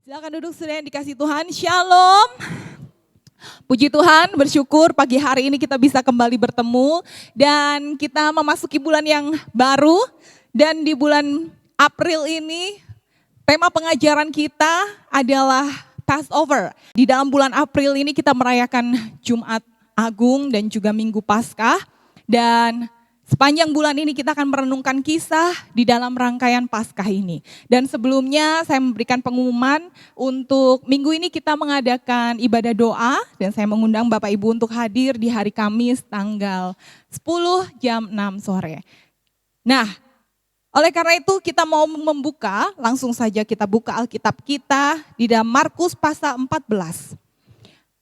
Silakan duduk saudara yang dikasih Tuhan. Shalom. Puji Tuhan, bersyukur pagi hari ini kita bisa kembali bertemu dan kita memasuki bulan yang baru, dan di bulan April ini tema pengajaran kita adalah Passover. Di dalam bulan April ini kita merayakan Jumat Agung dan juga Minggu Paskah, dan sepanjang bulan ini kita akan merenungkan kisah di dalam rangkaian Paskah ini. Dan sebelumnya saya memberikan pengumuman untuk minggu ini kita mengadakan ibadah doa, dan saya mengundang Bapak Ibu untuk hadir di hari Kamis tanggal 10 jam 6 sore. Nah, oleh karena itu kita mau membuka, langsung saja kita buka Alkitab kita di dalam Markus pasal 14.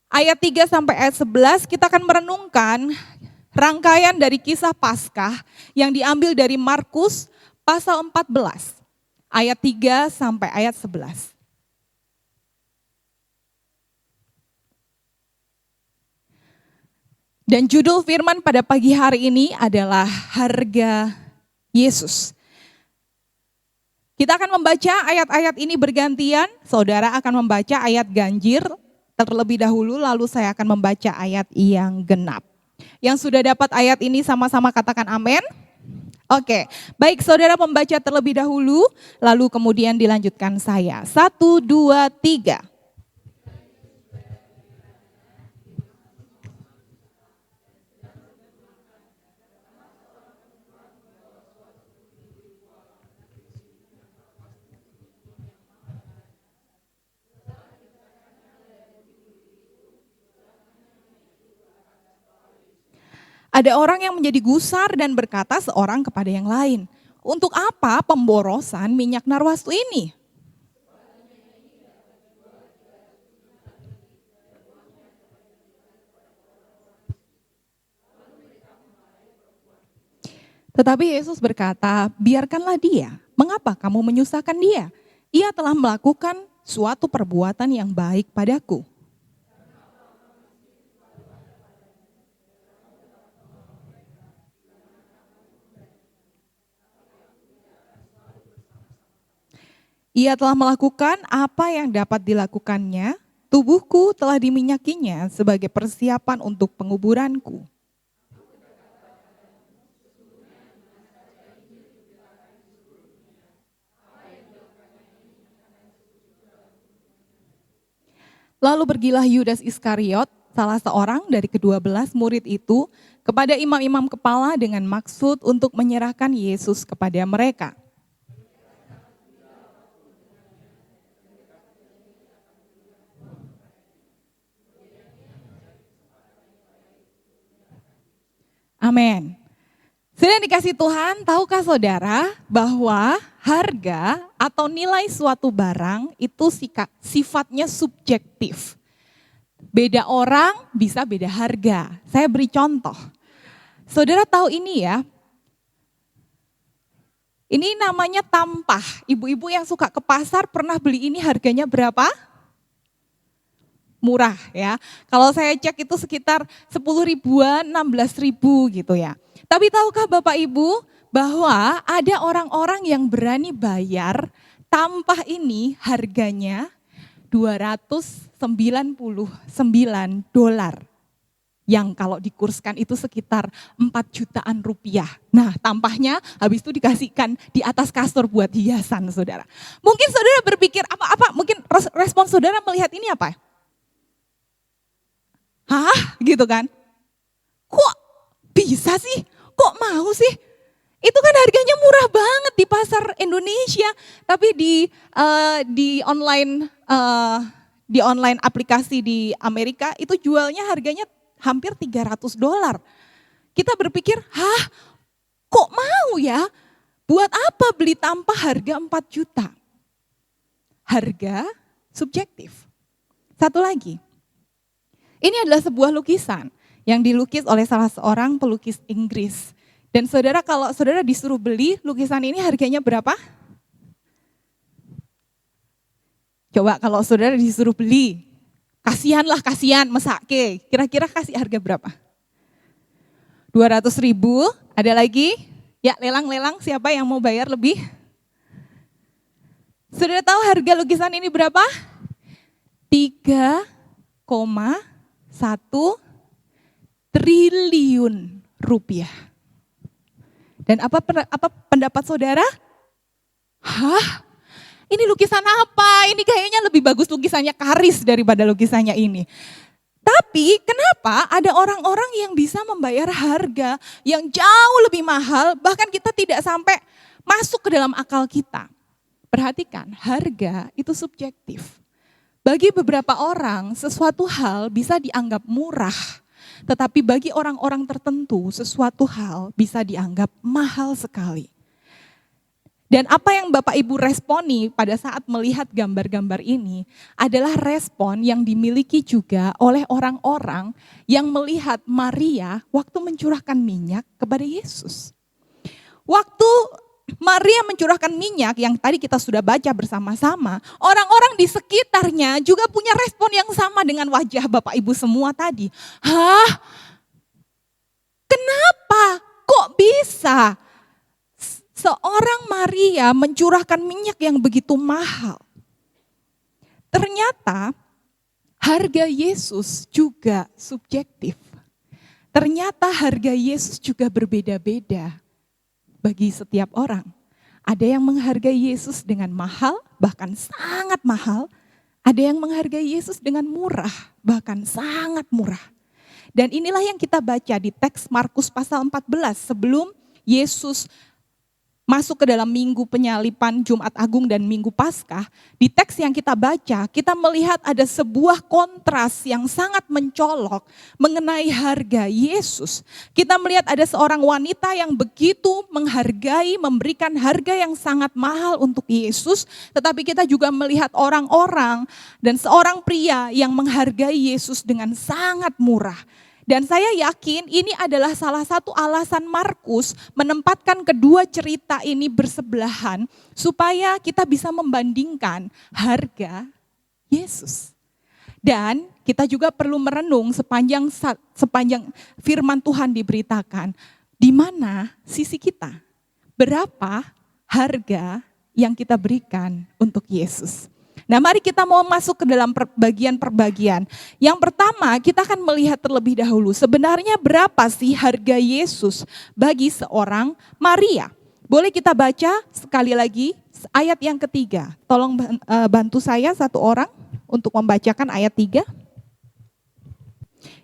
Ayat 3 sampai ayat 11 kita akan merenungkan rangkaian dari kisah Paskah yang diambil dari Markus pasal 14, ayat 3 sampai ayat 11. Dan judul firman pada pagi hari ini adalah harga Yesus. Kita akan membaca ayat-ayat ini bergantian, saudara akan membaca ayat ganjil terlebih dahulu, lalu saya akan membaca ayat yang genap. Yang sudah dapat ayat ini sama-sama katakan amin. Oke, baik, saudara membaca terlebih dahulu, lalu kemudian dilanjutkan saya. 1, 2, 3. Ada orang yang menjadi gusar dan berkata seorang kepada yang lain, "Untuk apa pemborosan minyak narwastu ini?" Tetapi Yesus berkata, "Biarkanlah dia. Mengapa kamu menyusahkan dia? Ia telah melakukan suatu perbuatan yang baik padaku." Ia telah melakukan apa yang dapat dilakukannya, tubuhku telah diminyakinya sebagai persiapan untuk penguburanku. Lalu pergilah Yudas Iskariot, salah seorang dari ke-12 murid itu, kepada imam-imam kepala dengan maksud untuk menyerahkan Yesus kepada mereka. Amin. Sudah dikasih Tuhan, tahukah saudara bahwa harga atau nilai suatu barang itu sifatnya subjektif. Beda orang bisa beda harga. Saya beri contoh. Saudara tahu ini ya, ini namanya tampah. Ibu-ibu yang suka ke pasar pernah beli ini, harganya berapa? Murah ya. Kalau saya cek itu sekitar 10 ribuan, 16 ribu gitu ya. Tapi tahukah Bapak Ibu bahwa ada orang-orang yang berani bayar tampah ini harganya $299. Yang kalau dikurskan itu sekitar 4 jutaan rupiah. Nah, tampahnya habis itu dikasihkan di atas kasur buat hiasan, saudara. Mungkin saudara berpikir apa? Mungkin respon saudara melihat ini apa? Hah? Gitu kan? Kok bisa sih? Kok mau sih? Itu kan harganya murah banget di pasar Indonesia, tapi di online aplikasi di Amerika itu jualnya harganya hampir $300. Kita berpikir, "Hah? Kok mau ya? Buat apa beli tampah harga 4 juta?" Harga subjektif. Satu lagi. Ini adalah sebuah lukisan yang dilukis oleh salah seorang pelukis Inggris. Dan saudara, kalau saudara disuruh beli lukisan ini harganya berapa? Coba kalau saudara disuruh beli, kasihan mesake. Kira-kira kasih harga berapa? 200 ribu, ada lagi? Ya, lelang-lelang, siapa yang mau bayar lebih? Saudara tahu harga lukisan ini berapa? 3,1 triliun rupiah. Dan apa pendapat saudara? Hah? Ini lukisan apa? Ini kayaknya lebih bagus lukisannya Karis daripada lukisannya ini. Tapi kenapa ada orang-orang yang bisa membayar harga yang jauh lebih mahal, bahkan kita tidak sampai masuk ke dalam akal kita. Perhatikan, harga itu subjektif. Bagi beberapa orang, sesuatu hal bisa dianggap murah. Tetapi bagi orang-orang tertentu, sesuatu hal bisa dianggap mahal sekali. Dan apa yang Bapak Ibu responi pada saat melihat gambar-gambar ini adalah respon yang dimiliki juga oleh orang-orang yang melihat Maria waktu mencurahkan minyak kepada Yesus. Waktu Maria mencurahkan minyak yang tadi kita sudah baca bersama-sama, orang-orang di sekitarnya juga punya respon yang sama dengan wajah Bapak Ibu semua tadi. Hah? Kenapa? Kok bisa seorang Maria mencurahkan minyak yang begitu mahal? Ternyata harga Yesus juga subjektif. Ternyata harga Yesus juga berbeda-beda bagi setiap orang. Ada yang menghargai Yesus dengan mahal, bahkan sangat mahal. Ada yang menghargai Yesus dengan murah, bahkan sangat murah. Dan inilah yang kita baca di teks Markus pasal 14 sebelum Yesus masuk ke dalam minggu penyalipan Jumat Agung dan Minggu Paskah. Di teks yang kita baca, kita melihat ada sebuah kontras yang sangat mencolok mengenai harga Yesus. Kita melihat ada seorang wanita yang begitu menghargai, memberikan harga yang sangat mahal untuk Yesus. Tetapi kita juga melihat orang-orang dan seorang pria yang menghargai Yesus dengan sangat murah. Dan saya yakin ini adalah salah satu alasan Markus menempatkan kedua cerita ini bersebelahan supaya kita bisa membandingkan harga Yesus. Dan kita juga perlu merenung sepanjang firman Tuhan diberitakan, di mana sisi kita, berapa harga yang kita berikan untuk Yesus. Nah, mari kita mau masuk ke dalam perbagian. Yang pertama, kita akan melihat terlebih dahulu sebenarnya berapa sih harga Yesus bagi seorang Maria. Boleh kita baca sekali lagi ayat yang ketiga. Tolong bantu saya satu orang untuk membacakan ayat 3.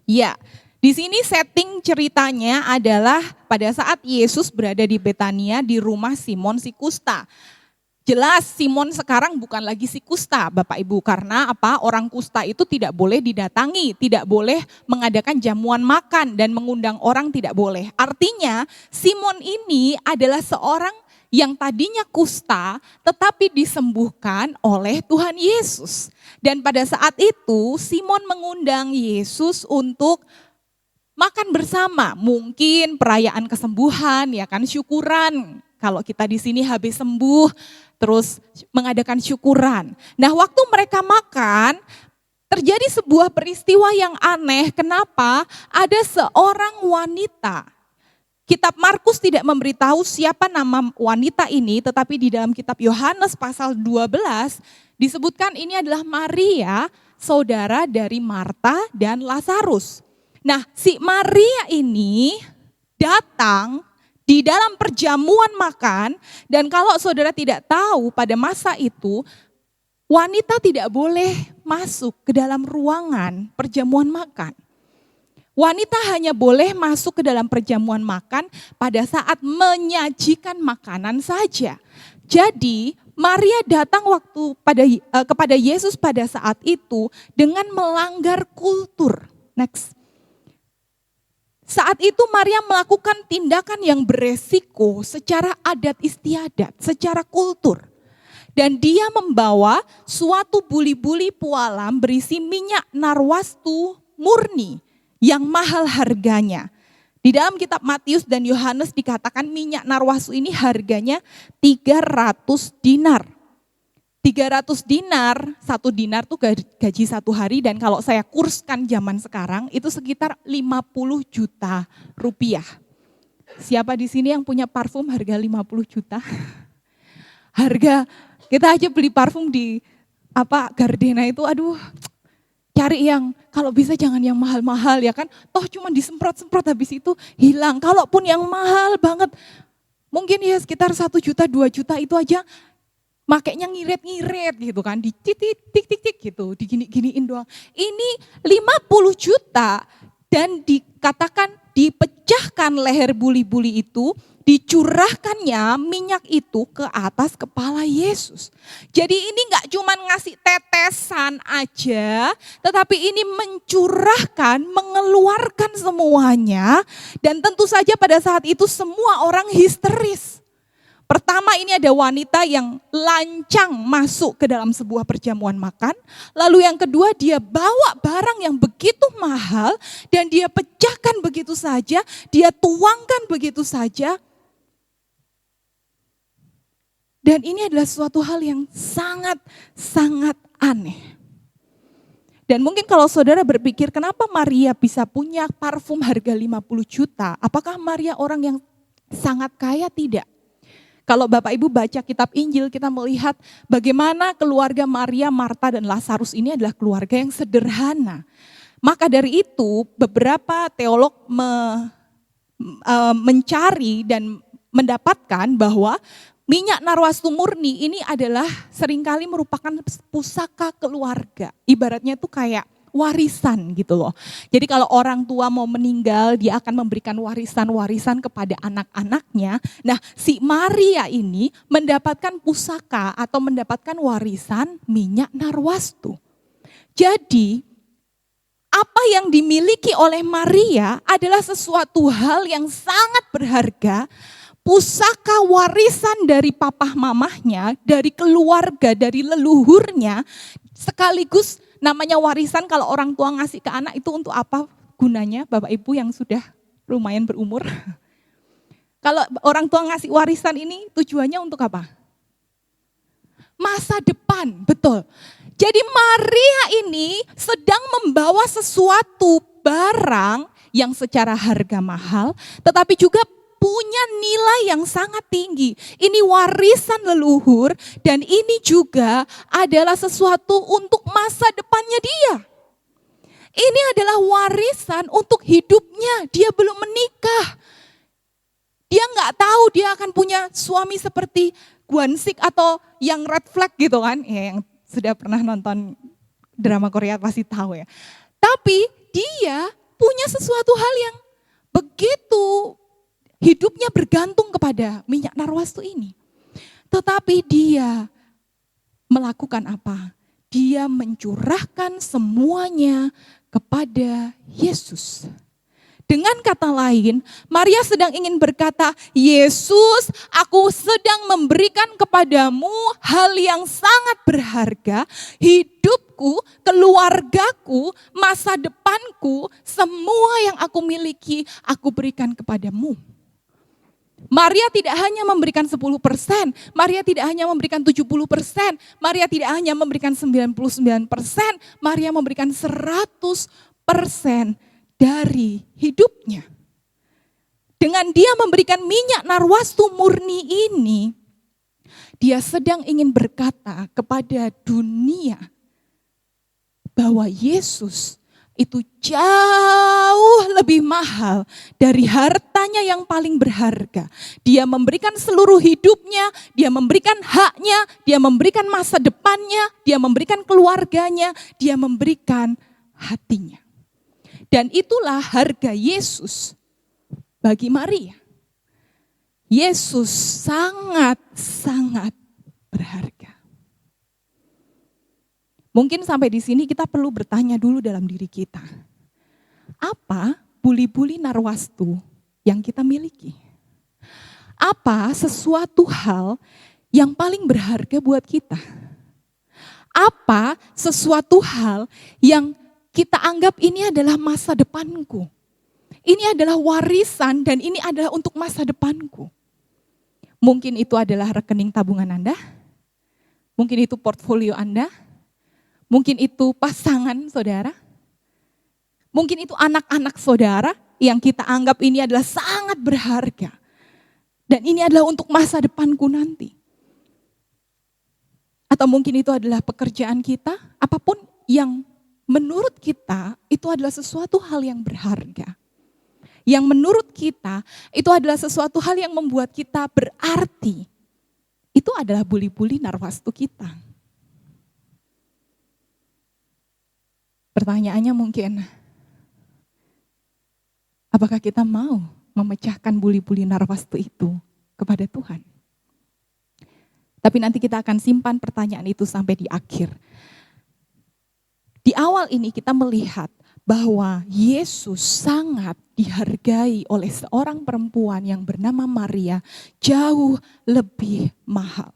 Ya, di sini setting ceritanya adalah pada saat Yesus berada di Betania di rumah Simon si kusta. Jelas Simon sekarang bukan lagi si kusta, Bapak Ibu, karena apa? Orang kusta itu tidak boleh didatangi, tidak boleh mengadakan jamuan makan dan mengundang orang tidak boleh. Artinya Simon ini adalah seorang yang tadinya kusta tetapi disembuhkan oleh Tuhan Yesus. Dan pada saat itu Simon mengundang Yesus untuk makan bersama, mungkin perayaan kesembuhan, ya kan, syukuran. Kalau kita di sini habis sembuh, terus mengadakan syukuran. Nah, waktu mereka makan, terjadi sebuah peristiwa yang aneh. Kenapa? Ada seorang wanita. Kitab Markus tidak memberitahu siapa nama wanita ini, tetapi di dalam kitab Yohanes pasal 12 disebutkan ini adalah Maria, saudara dari Marta dan Lazarus. Nah, si Maria ini datang di dalam perjamuan makan, dan kalau saudara tidak tahu pada masa itu, wanita tidak boleh masuk ke dalam ruangan perjamuan makan. Wanita hanya boleh masuk ke dalam perjamuan makan pada saat menyajikan makanan saja. Jadi Maria datang kepada Yesus pada saat itu dengan melanggar kultur. Next. Saat itu Maria melakukan tindakan yang beresiko secara adat istiadat, secara kultur. Dan dia membawa suatu buli-buli pualam berisi minyak narwastu murni yang mahal harganya. Di dalam kitab Matius dan Yohanes dikatakan minyak narwastu ini harganya 300 dinar. 300 dinar, 1 dinar tuh gaji 1 hari, dan kalau saya kurskan zaman sekarang itu sekitar 50 juta rupiah. Siapa di sini yang punya parfum harga 50 juta? Harga, kita aja beli parfum di Gardena itu, aduh Cari yang kalau bisa jangan yang mahal-mahal ya kan. Toh cuma disemprot-semprot habis itu hilang. Kalaupun yang mahal banget, mungkin ya sekitar 1 juta, 2 juta itu aja makainya ngirit-ngirit gitu kan. Tik-tik-tik gitu, digini-giniin doang. Ini 50 juta dan dikatakan dipecahkan leher buli-buli itu, dicurahkannya minyak itu ke atas kepala Yesus. Jadi ini gak cuma ngasih tetesan aja, tetapi ini mencurahkan, mengeluarkan semuanya. Dan tentu saja pada saat itu semua orang histeris. Pertama ini ada wanita yang lancang masuk ke dalam sebuah perjamuan makan. Lalu yang kedua dia bawa barang yang begitu mahal dan dia pecahkan begitu saja, dia tuangkan begitu saja. Dan ini adalah suatu hal yang sangat-sangat aneh. Dan mungkin kalau saudara berpikir kenapa Maria bisa punya parfum harga 50 juta? Apakah Maria orang yang sangat kaya? Tidak. Kalau Bapak Ibu baca kitab Injil, kita melihat bagaimana keluarga Maria, Marta, dan Lazarus ini adalah keluarga yang sederhana. Maka dari itu beberapa teolog mencari dan mendapatkan bahwa minyak narwastu murni ini adalah seringkali merupakan pusaka keluarga. Ibaratnya itu kayak warisan gitu loh. Jadi kalau orang tua mau meninggal, dia akan memberikan warisan-warisan kepada anak-anaknya. Nah, si Maria ini mendapatkan pusaka atau mendapatkan warisan minyak narwastu. Jadi, apa yang dimiliki oleh Maria adalah sesuatu hal yang sangat berharga, pusaka warisan dari papah mamahnya, dari keluarga, dari leluhurnya, sekaligus namanya warisan. Kalau orang tua ngasih ke anak itu untuk apa gunanya, Bapak Ibu yang sudah lumayan berumur? Kalau orang tua ngasih warisan ini tujuannya untuk apa? Masa depan, betul. Jadi Maria ini sedang membawa sesuatu barang yang secara harga mahal, tetapi juga punya nilai yang sangat tinggi. Ini warisan leluhur dan ini juga adalah sesuatu untuk masa depannya dia. Ini adalah warisan untuk hidupnya. Dia belum menikah. Dia nggak tahu dia akan punya suami seperti Gwansik atau yang red flag gitu kan. Ya, yang sudah pernah nonton drama Korea pasti tahu ya. Tapi dia punya sesuatu hal yang begitu hidupnya bergantung kepada minyak narwastu ini. Tetapi dia melakukan apa? Dia mencurahkan semuanya kepada Yesus. Dengan kata lain, Maria sedang ingin berkata, Yesus, aku sedang memberikan kepadamu hal yang sangat berharga, hidupku, keluargaku, masa depanku, semua yang aku miliki, aku berikan kepadamu. Maria tidak hanya memberikan 10%, Maria tidak hanya memberikan 70%, Maria tidak hanya memberikan 99%, Maria memberikan 100% dari hidupnya. Dengan dia memberikan minyak narwastu murni ini, dia sedang ingin berkata kepada dunia bahwa Yesus itu jauh lebih mahal dari hartanya yang paling berharga. Dia memberikan seluruh hidupnya, dia memberikan haknya, dia memberikan masa depannya, dia memberikan keluarganya, dia memberikan hatinya. Dan itulah harga Yesus bagi Maria. Yesus sangat-sangat berharga. Mungkin sampai di sini kita perlu bertanya dulu dalam diri kita. Apa buli-buli narwastu yang kita miliki? Apa sesuatu hal yang paling berharga buat kita? Apa sesuatu hal yang kita anggap ini adalah masa depanku? Ini adalah warisan dan ini adalah untuk masa depanku. Mungkin itu adalah rekening tabungan Anda. Mungkin itu portfolio Anda. Mungkin itu pasangan saudara. Mungkin itu anak-anak saudara yang kita anggap ini adalah sangat berharga. Dan ini adalah untuk masa depanku nanti. Atau mungkin itu adalah pekerjaan kita, apapun yang menurut kita itu adalah sesuatu hal yang berharga. Yang menurut kita itu adalah sesuatu hal yang membuat kita berarti. Itu adalah buli-buli narwastu kita. Pertanyaannya mungkin, apakah kita mau memecahkan buli-buli narwastu itu kepada Tuhan? Tapi nanti kita akan simpan pertanyaan itu sampai di akhir. Di awal ini kita melihat bahwa Yesus sangat dihargai oleh seorang perempuan yang bernama Maria jauh lebih mahal.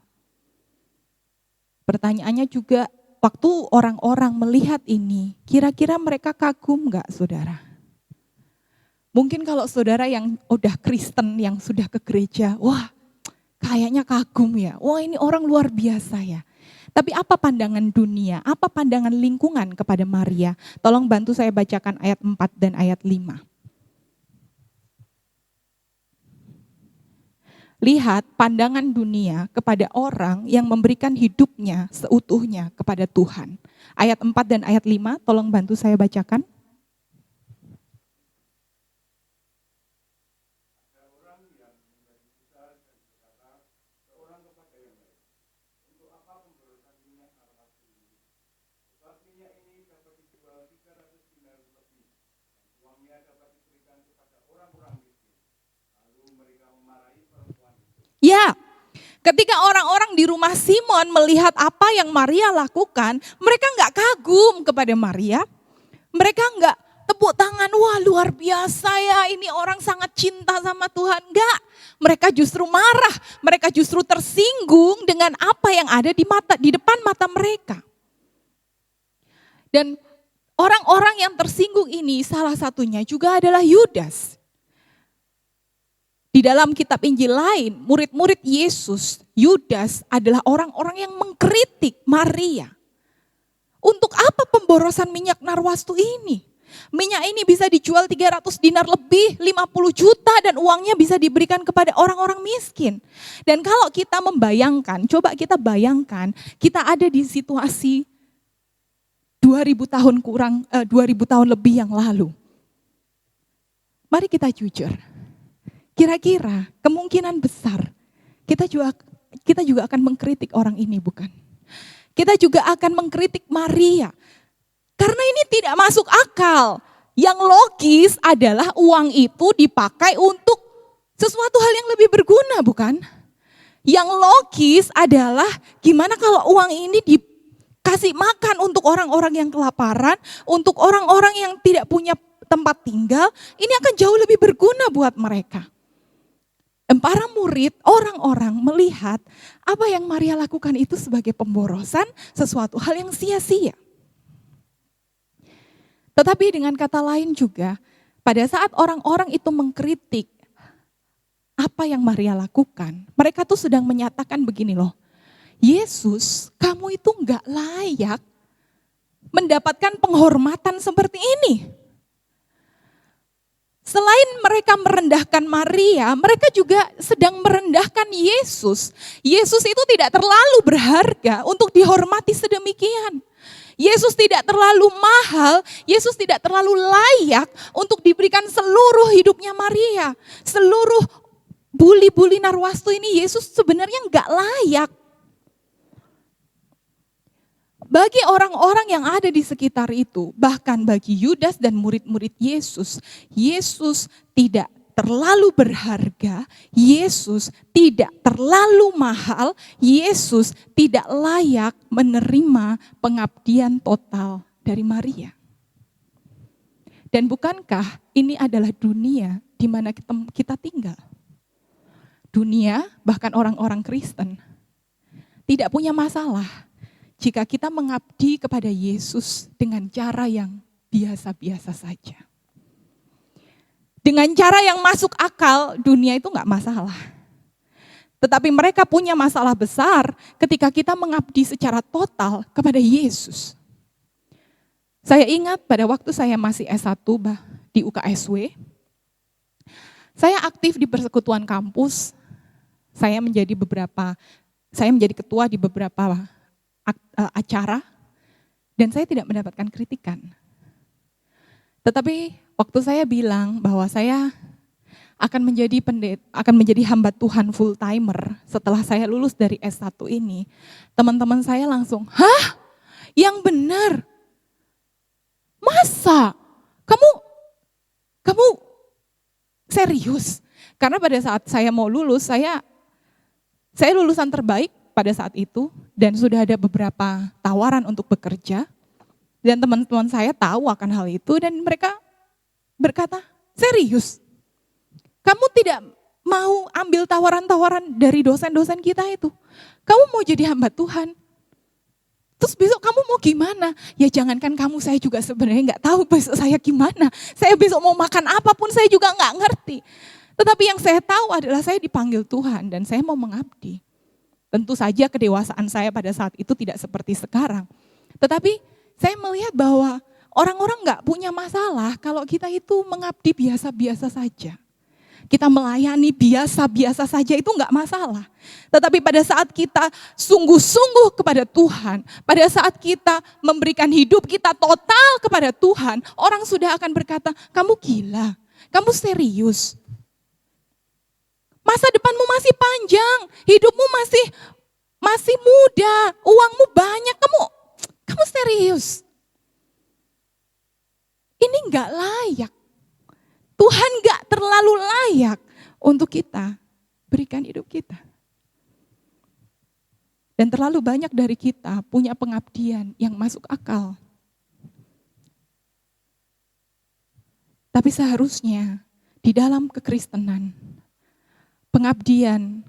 Pertanyaannya juga, waktu orang-orang melihat ini, kira-kira mereka kagum enggak, saudara? Mungkin kalau saudara yang udah Kristen, yang sudah ke gereja, wah kayaknya kagum ya, wah ini orang luar biasa ya. Tapi apa pandangan dunia, apa pandangan lingkungan kepada Maria? Tolong bantu saya bacakan ayat 4 dan ayat 5. Lihat pandangan dunia kepada orang yang memberikan hidupnya seutuhnya kepada Tuhan. Ayat 4 dan ayat 5, tolong bantu saya bacakan. Ya, ketika orang-orang di rumah Simon melihat apa yang Maria lakukan, mereka nggak kagum kepada Maria. Mereka nggak tepuk tangan, wah luar biasa ya, ini orang sangat cinta sama Tuhan. Enggak, mereka justru marah, mereka justru tersinggung dengan apa yang ada di depan mata mereka. Dan orang-orang yang tersinggung ini salah satunya juga adalah Yudas. Di dalam kitab Injil lain, murid-murid Yesus, Yudas adalah orang-orang yang mengkritik Maria. Untuk apa pemborosan minyak narwastu ini? Minyak ini bisa dijual 300 dinar lebih, 50 juta dan uangnya bisa diberikan kepada orang-orang miskin. Dan kalau kita membayangkan, coba kita bayangkan, kita ada di situasi 2000 tahun lebih yang lalu. Mari kita jujur. Kira-kira kemungkinan besar kita juga akan mengkritik orang ini, bukan? Kita juga akan mengkritik Maria. Karena ini tidak masuk akal. Yang logis adalah uang itu dipakai untuk sesuatu hal yang lebih berguna, bukan? Yang logis adalah gimana kalau uang ini dikasih makan untuk orang-orang yang kelaparan, untuk orang-orang yang tidak punya tempat tinggal, ini akan jauh lebih berguna buat mereka. Dan para murid, orang-orang melihat apa yang Maria lakukan itu sebagai pemborosan, sesuatu hal yang sia-sia. Tetapi dengan kata lain juga, pada saat orang-orang itu mengkritik apa yang Maria lakukan, mereka tuh sedang menyatakan begini loh, Yesus, kamu itu enggak layak mendapatkan penghormatan seperti ini. Selain mereka merendahkan Maria, mereka juga sedang merendahkan Yesus. Yesus itu tidak terlalu berharga untuk dihormati sedemikian. Yesus tidak terlalu mahal, Yesus tidak terlalu layak untuk diberikan seluruh hidupnya Maria. Seluruh buli-buli narwastu ini Yesus sebenarnya enggak layak. Bagi orang-orang yang ada di sekitar itu, bahkan bagi Yudas dan murid-murid Yesus, Yesus tidak terlalu berharga, Yesus tidak terlalu mahal, Yesus tidak layak menerima pengabdian total dari Maria. Dan bukankah ini adalah dunia di mana kita tinggal? Dunia, bahkan orang-orang Kristen, tidak punya masalah jika kita mengabdi kepada Yesus dengan cara yang biasa-biasa saja. Dengan cara yang masuk akal, dunia itu enggak masalah. Tetapi mereka punya masalah besar ketika kita mengabdi secara total kepada Yesus. Saya ingat pada waktu saya masih S1 di UKSW, saya aktif di persekutuan kampus, saya menjadi ketua di beberapa acara, Dan saya tidak mendapatkan kritikan. Tetapi waktu saya bilang bahwa saya akan menjadi hamba Tuhan full timer setelah saya lulus dari S1 ini, teman-teman saya langsung, "Hah? Yang benar? Masa? Kamu serius?" Karena pada saat saya mau lulus, saya lulusan terbaik pada saat itu dan sudah ada beberapa tawaran untuk bekerja. Dan teman-teman saya tahu akan hal itu dan mereka berkata, "Serius? Kamu tidak mau ambil tawaran-tawaran dari dosen-dosen kita itu? Kamu mau jadi hamba Tuhan? Terus besok kamu mau gimana?" Ya jangankan kamu, saya juga sebenarnya nggak tahu besok saya gimana. Saya besok mau makan apapun saya juga nggak ngerti. Tetapi yang saya tahu adalah saya dipanggil Tuhan dan saya mau mengabdi. Tentu saja kedewasaan saya pada saat itu tidak seperti sekarang. Tetapi saya melihat bahwa orang-orang nggak punya masalah kalau kita itu mengabdi biasa-biasa saja. Kita melayani biasa-biasa saja itu enggak masalah. Tetapi pada saat kita sungguh-sungguh kepada Tuhan, pada saat kita memberikan hidup kita total kepada Tuhan, orang sudah akan berkata, "Kamu gila, kamu serius. Masa depanmu masih panjang, hidupmu masih muda, uangmu banyak, kamu serius. Ini enggak layak. Tuhan gak terlalu layak untuk kita berikan hidup kita." Dan terlalu banyak dari kita punya pengabdian yang masuk akal. Tapi seharusnya di dalam kekristenan, pengabdian,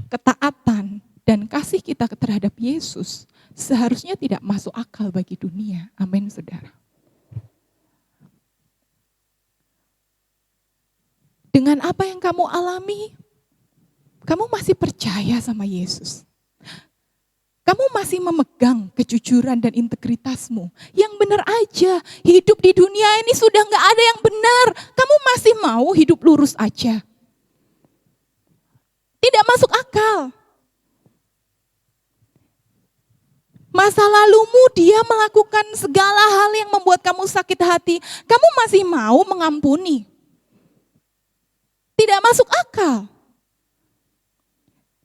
ketaatan, dan kasih kita terhadap Yesus seharusnya tidak masuk akal bagi dunia. Amin, saudara. Dengan apa yang kamu alami, kamu masih percaya sama Yesus. Kamu masih memegang kejujuran dan integritasmu. Yang benar aja, hidup di dunia ini sudah gak ada yang benar. Kamu masih mau hidup lurus aja. Tidak masuk akal. Masa lalumu dia melakukan segala hal yang membuat kamu sakit hati. Kamu masih mau mengampuni. Tidak masuk akal.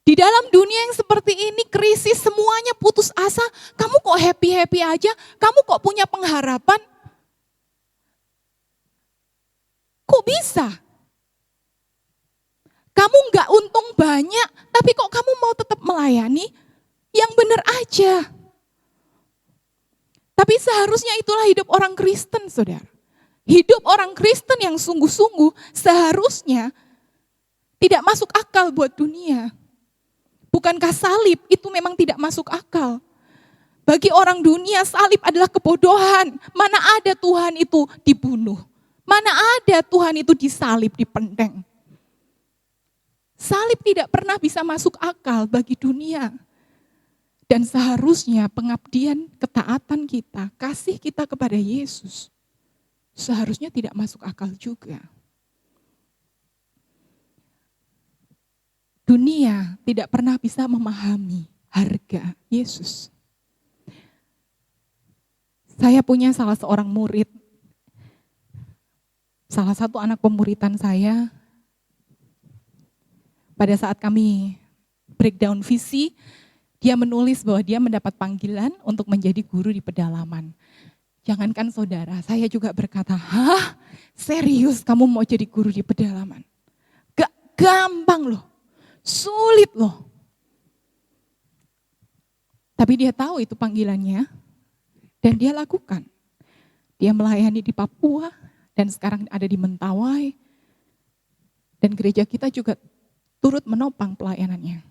Di dalam dunia yang seperti ini, krisis, semuanya putus asa, kamu kok happy-happy aja, kamu kok punya pengharapan? Kok bisa? Kamu nggak untung banyak, tapi kok kamu mau tetap melayani? Yang benar aja. Tapi seharusnya itulah hidup orang Kristen, saudara. Hidup orang Kristen yang sungguh-sungguh seharusnya tidak masuk akal buat dunia. Bukankah salib itu memang tidak masuk akal? Bagi orang dunia salib adalah kebodohan. Mana ada Tuhan itu dibunuh? Mana ada Tuhan itu disalib, dipenteng? Salib tidak pernah bisa masuk akal bagi dunia. Dan seharusnya pengabdian, ketaatan kita, kasih kita kepada Yesus seharusnya tidak masuk akal juga. Dunia tidak pernah bisa memahami harga Yesus. Saya punya salah seorang murid, salah satu anak pemuritan saya, pada saat kami breakdown visi, dia menulis bahwa dia mendapat panggilan untuk menjadi guru di pedalaman. Jangankan saudara, saya juga berkata, "Hah? Serius kamu mau jadi guru di pedalaman? Gak gampang loh, sulit loh." Tapi dia tahu itu panggilannya dan dia lakukan. Dia melayani di Papua dan sekarang ada di Mentawai. Dan gereja kita juga turut menopang pelayanannya.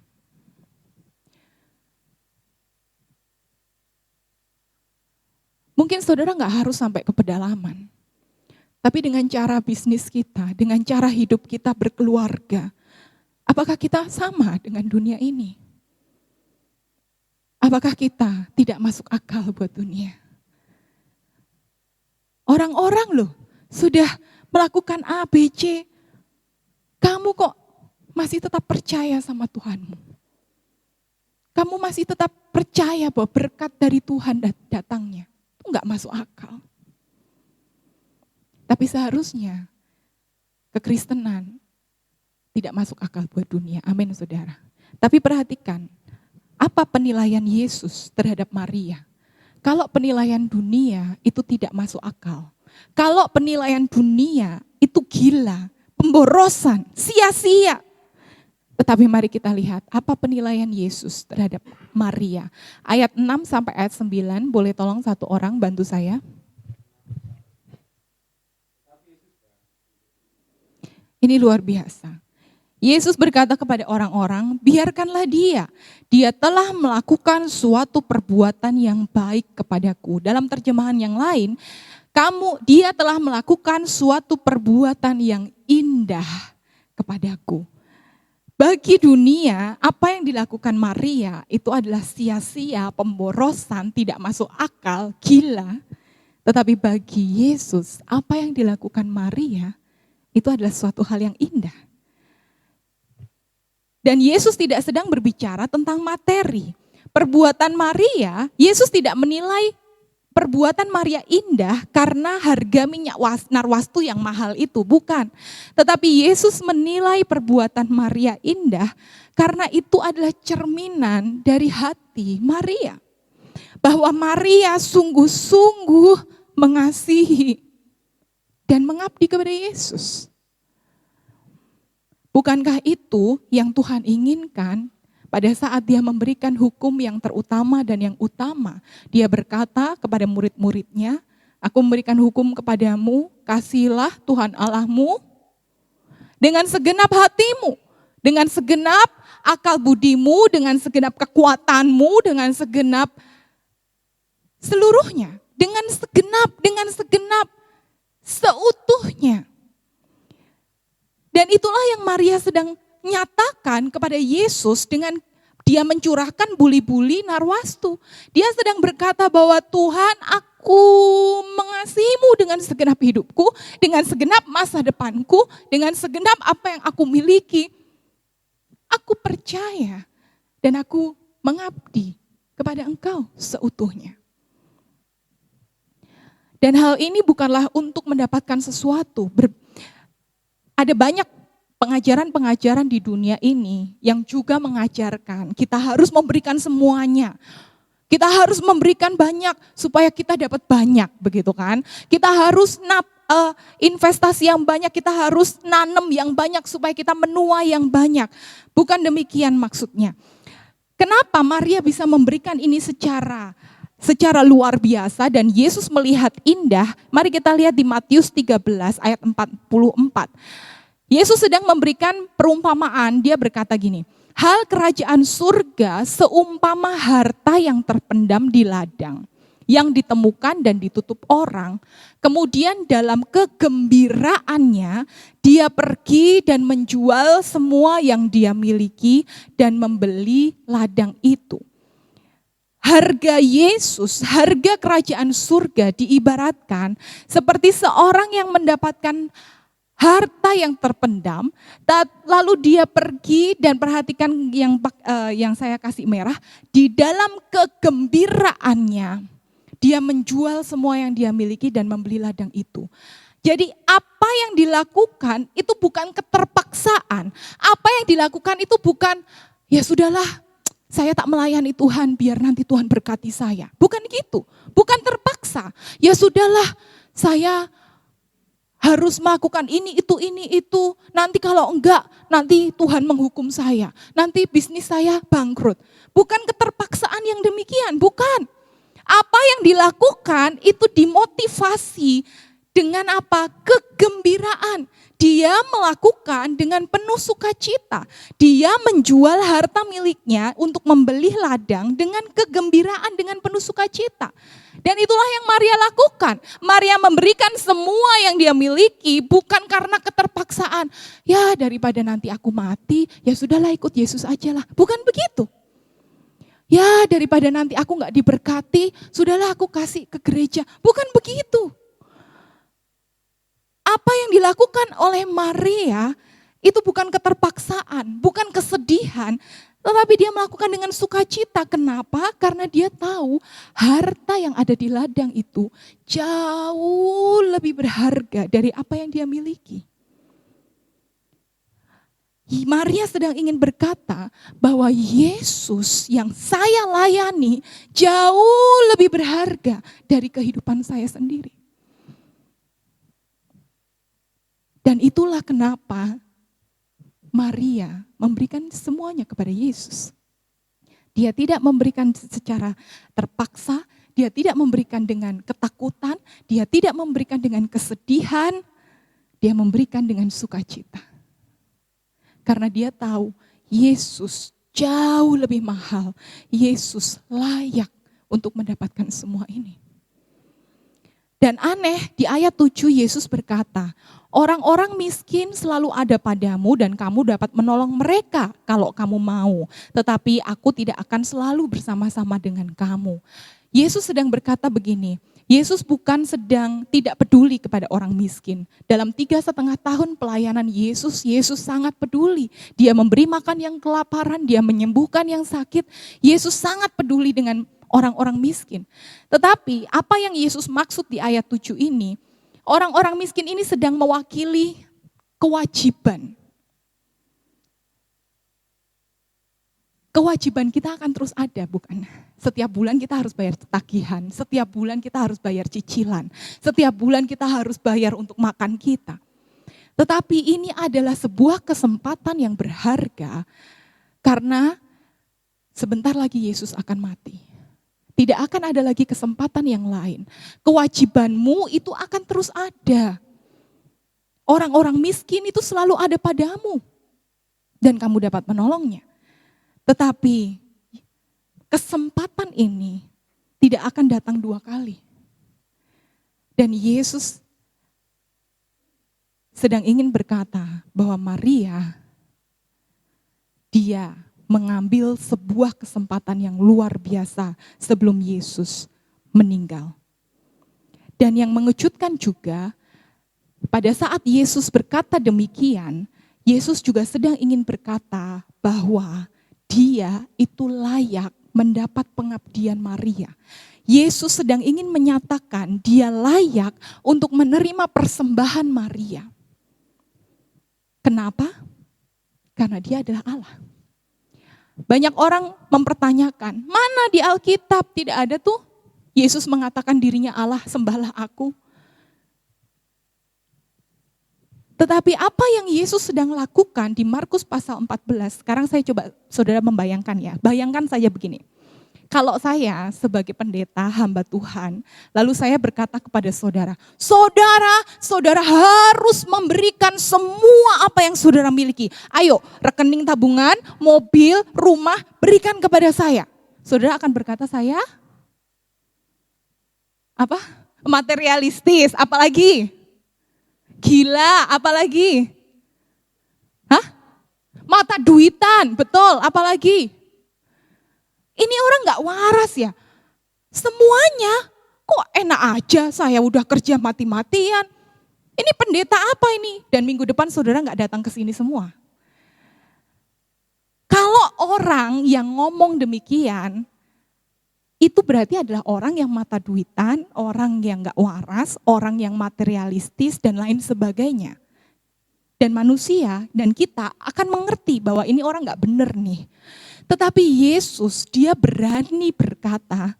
Mungkin saudara gak harus sampai ke pedalaman. Tapi dengan cara bisnis kita, dengan cara hidup kita berkeluarga, apakah kita sama dengan dunia ini? Apakah kita tidak masuk akal buat dunia? Orang-orang loh sudah melakukan A, B, C. Kamu kok masih tetap percaya sama Tuhanmu? Kamu masih tetap percaya bahwa berkat dari Tuhan datangnya? nggak masuk akal. Tapi seharusnya kekristenan tidak masuk akal buat dunia. Amin, saudara. Tapi perhatikan, apa penilaian Yesus terhadap Maria? Kalau penilaian dunia itu tidak masuk akal. Kalau penilaian dunia itu gila, pemborosan, sia-sia. Tetapi mari kita lihat apa penilaian Yesus terhadap Maria. Ayat 6 sampai ayat 9, boleh tolong satu orang bantu saya. Ini luar biasa. Yesus berkata kepada orang-orang, biarkanlah dia. Dia telah melakukan suatu perbuatan yang baik kepadaku. Dalam terjemahan yang lain, dia telah melakukan suatu perbuatan yang indah kepadaku. Bagi dunia, apa yang dilakukan Maria itu adalah sia-sia, pemborosan, tidak masuk akal, gila. Tetapi bagi Yesus, apa yang dilakukan Maria itu adalah suatu hal yang indah. Dan Yesus tidak sedang berbicara tentang materi. Perbuatan Maria, Yesus tidak menilai perbuatan Maria indah karena harga minyak narwastu yang mahal itu, bukan. Tetapi Yesus menilai perbuatan Maria indah karena itu adalah cerminan dari hati Maria. Bahwa Maria sungguh-sungguh mengasihi dan mengabdi kepada Yesus. Bukankah itu yang Tuhan inginkan pada saat dia memberikan hukum yang terutama dan yang utama? Dia berkata kepada murid-muridnya, aku memberikan hukum kepadamu, kasihilah Tuhan Allahmu dengan segenap hatimu, dengan segenap akal budimu, dengan segenap kekuatanmu, dengan segenap seluruhnya, dengan segenap, seutuhnya. Dan itulah yang Maria sedang nyatakan kepada Yesus dengan dia mencurahkan buli-buli narwastu. Dia sedang berkata bahwa Tuhan, aku mengasihimu dengan segenap hidupku, dengan segenap masa depanku, dengan segenap apa yang aku miliki. Aku percaya dan aku mengabdi kepada engkau seutuhnya. Dan hal ini bukanlah untuk mendapatkan sesuatu. Ada banyak pengajaran-pengajaran di dunia ini yang juga mengajarkan kita harus memberikan semuanya. Kita harus memberikan banyak supaya kita dapat banyak, begitu kan? Kita harus investasi yang banyak, kita harus nanam yang banyak supaya kita menuai yang banyak. Bukan demikian maksudnya. Kenapa Maria bisa memberikan ini secara luar biasa dan Yesus melihat indah? Mari kita lihat di Matius 13 ayat 44. Yesus sedang memberikan perumpamaan, dia berkata gini, hal kerajaan surga seumpama harta yang terpendam di ladang, yang ditemukan dan ditutup orang. Kemudian dalam kegembiraannya, dia pergi dan menjual semua yang dia miliki dan membeli ladang itu. Harga Yesus, harga kerajaan surga diibaratkan seperti seorang yang mendapatkan harta yang terpendam, lalu dia pergi dan perhatikan yang saya kasih merah, di dalam kegembiraannya, dia menjual semua yang dia miliki dan membeli ladang itu. Jadi apa yang dilakukan itu bukan keterpaksaan, apa yang dilakukan itu bukan, ya sudahlah, saya tak melayani Tuhan biar nanti Tuhan berkati saya. Bukan gitu, bukan terpaksa. Ya sudahlah, saya harus melakukan ini, itu. Nanti kalau enggak, nanti Tuhan menghukum saya. Nanti bisnis saya bangkrut. Bukan keterpaksaan yang demikian, bukan. Apa yang dilakukan itu dimotivasi dengan apa? Kegembiraan. Dia melakukan dengan penuh sukacita. Dia menjual harta miliknya untuk membeli ladang dengan kegembiraan, dengan penuh sukacita. Dan itulah yang Maria lakukan. Maria memberikan semua yang dia miliki bukan karena keterpaksaan. Ya daripada nanti aku mati, ya sudahlah ikut Yesus aja lah. Bukan begitu. Ya daripada nanti aku gak diberkati, sudahlah aku kasih ke gereja. Bukan begitu. Apa yang dilakukan oleh Maria itu bukan keterpaksaan, bukan kesedihan, Tetapi dia melakukan dengan sukacita. Kenapa? Karena dia tahu harta yang ada di ladang itu jauh lebih berharga dari apa yang dia miliki. Maria sedang ingin berkata bahwa Yesus yang saya layani jauh lebih berharga dari kehidupan saya sendiri. Dan itulah kenapa Maria memberikan semuanya kepada Yesus. Dia tidak memberikan secara terpaksa, dia tidak memberikan dengan ketakutan, dia tidak memberikan dengan kesedihan, dia memberikan dengan sukacita. Karena dia tahu Yesus jauh lebih mahal, Yesus layak untuk mendapatkan semua ini. Dan aneh, di ayat 7 Yesus berkata, orang-orang miskin selalu ada padamu dan kamu dapat menolong mereka kalau kamu mau. Tetapi aku tidak akan selalu bersama-sama dengan kamu. Yesus sedang berkata begini, Yesus bukan sedang tidak peduli kepada orang miskin. Dalam 3,5 tahun pelayanan Yesus, Yesus sangat peduli. Dia memberi makan yang kelaparan, dia menyembuhkan yang sakit. Yesus sangat peduli dengan orang-orang miskin. Tetapi apa yang Yesus maksud di ayat 7 ini, orang-orang miskin ini sedang mewakili kewajiban. Kewajiban kita akan terus ada, bukan? Setiap bulan kita harus bayar tagihan, setiap bulan kita harus bayar cicilan, setiap bulan kita harus bayar untuk makan kita. Tetapi ini adalah sebuah kesempatan yang berharga karena sebentar lagi Yesus akan mati. Tidak akan ada lagi kesempatan yang lain. Kewajibanmu itu akan terus ada. Orang-orang miskin itu selalu ada padamu. Dan kamu dapat menolongnya. Tetapi kesempatan ini tidak akan datang 2 kali. Dan Yesus sedang ingin berkata bahwa Maria, dia mengambil sebuah kesempatan yang luar biasa sebelum Yesus meninggal. Dan yang mengejutkan juga, pada saat Yesus berkata demikian, Yesus juga sedang ingin berkata bahwa dia itu layak mendapat pengabdian Maria. Yesus sedang ingin menyatakan dia layak untuk menerima persembahan Maria. Kenapa? Karena dia adalah Allah. Banyak orang mempertanyakan, mana di Alkitab tidak ada tuh Yesus mengatakan dirinya Allah, sembahlah aku. Tetapi apa yang Yesus sedang lakukan di Markus pasal 14, sekarang saya coba saudara membayangkan ya, bayangkan saja begini. Kalau saya sebagai pendeta hamba Tuhan, lalu saya berkata kepada saudara, saudara harus memberikan semua apa yang saudara miliki. Ayo, rekening tabungan, mobil, rumah, berikan kepada saya. Saudara akan berkata saya, apa? Materialistis, apalagi? Gila, apalagi? Hah? Mata duitan, betul, apalagi? Ini orang gak waras ya. Semuanya kok enak aja, saya udah kerja mati-matian. Ini pendeta apa ini? Dan minggu depan saudara gak datang ke sini semua. Kalau orang yang ngomong demikian, itu berarti adalah orang yang mata duitan, orang yang gak waras, orang yang materialistis dan lain sebagainya. Dan manusia dan kita akan mengerti bahwa ini orang gak bener nih. Tetapi Yesus, dia berani berkata,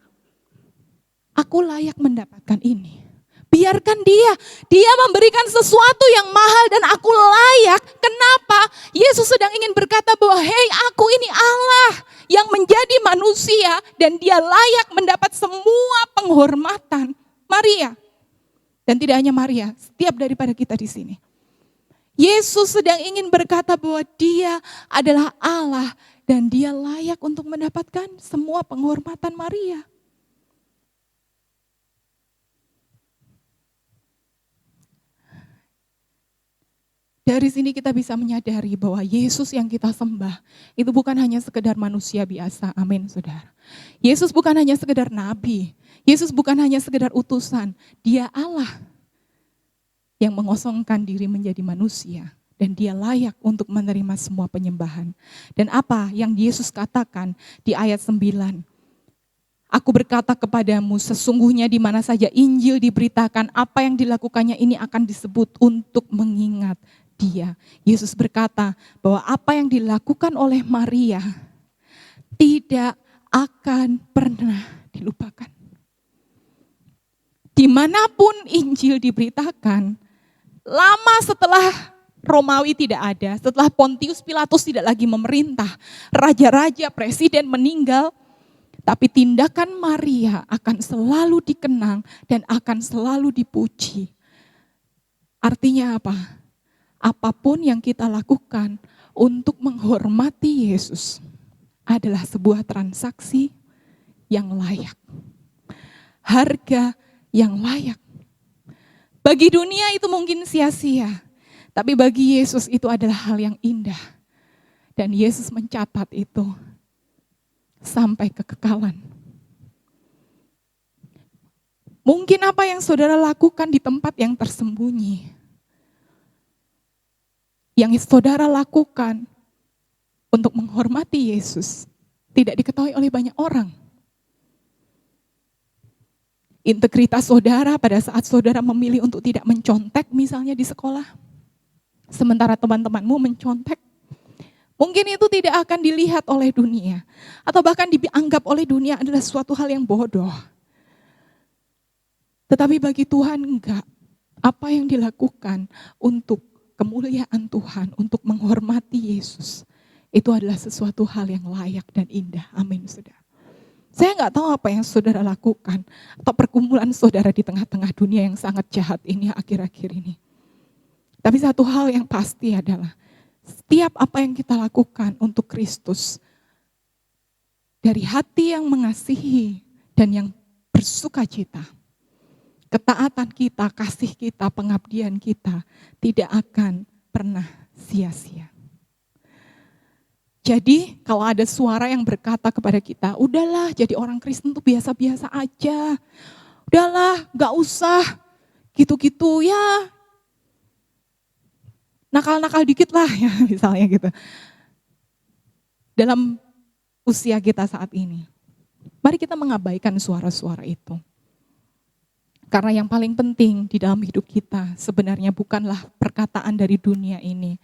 aku layak mendapatkan ini. Biarkan dia memberikan sesuatu yang mahal dan aku layak. Kenapa? Yesus sedang ingin berkata bahwa, hei aku ini Allah yang menjadi manusia dan dia layak mendapat semua penghormatan. Maria, dan tidak hanya Maria, setiap daripada kita di sini. Yesus sedang ingin berkata bahwa dia adalah Allah dan dia layak untuk mendapatkan semua penghormatan Maria. Dari sini kita bisa menyadari bahwa Yesus yang kita sembah itu bukan hanya sekedar manusia biasa. Amin, saudara. Yesus bukan hanya sekedar nabi. Yesus bukan hanya sekedar utusan. Dia Allah yang mengosongkan diri menjadi manusia dan dia layak untuk menerima semua penyembahan. Dan apa yang Yesus katakan di ayat 9? Aku berkata kepadamu, sesungguhnya di mana saja Injil diberitakan, apa yang dilakukannya ini akan disebut untuk mengingat dia. Yesus berkata bahwa apa yang dilakukan oleh Maria tidak akan pernah dilupakan. Dimanapun Injil diberitakan, lama setelah Romawi tidak ada, setelah Pontius Pilatus tidak lagi memerintah, raja-raja, presiden meninggal, tapi tindakan Maria akan selalu dikenang dan akan selalu dipuji. Artinya apa? Apapun yang kita lakukan untuk menghormati Yesus adalah sebuah transaksi yang layak. Harga yang layak. Bagi dunia itu mungkin sia-sia, tapi bagi Yesus itu adalah hal yang indah. Dan Yesus mencatat itu sampai kekekalan. Mungkin apa yang saudara lakukan di tempat yang tersembunyi, yang saudara lakukan untuk menghormati Yesus, tidak diketahui oleh banyak orang. Integritas saudara pada saat saudara memilih untuk tidak mencontek misalnya di sekolah, sementara teman-temanmu mencontek, mungkin itu tidak akan dilihat oleh dunia. Atau bahkan dianggap oleh dunia adalah suatu hal yang bodoh. Tetapi bagi Tuhan enggak. Apa yang dilakukan untuk kemuliaan Tuhan, untuk menghormati Yesus, itu adalah sesuatu hal yang layak dan indah. Amin, saudara. Saya enggak tahu apa yang saudara lakukan, atau pergumulan saudara di tengah-tengah dunia yang sangat jahat ini akhir-akhir ini. Tapi satu hal yang pasti adalah, setiap apa yang kita lakukan untuk Kristus, dari hati yang mengasihi dan yang bersuka cita, ketaatan kita, kasih kita, pengabdian kita tidak akan pernah sia-sia. Jadi kalau ada suara yang berkata kepada kita, udahlah jadi orang Kristen tuh biasa-biasa aja, udahlah gak usah gitu-gitu ya, nakal-nakal dikit lah ya misalnya gitu. Dalam usia kita saat ini, mari kita mengabaikan suara-suara itu. Karena yang paling penting di dalam hidup kita sebenarnya bukanlah perkataan dari dunia ini,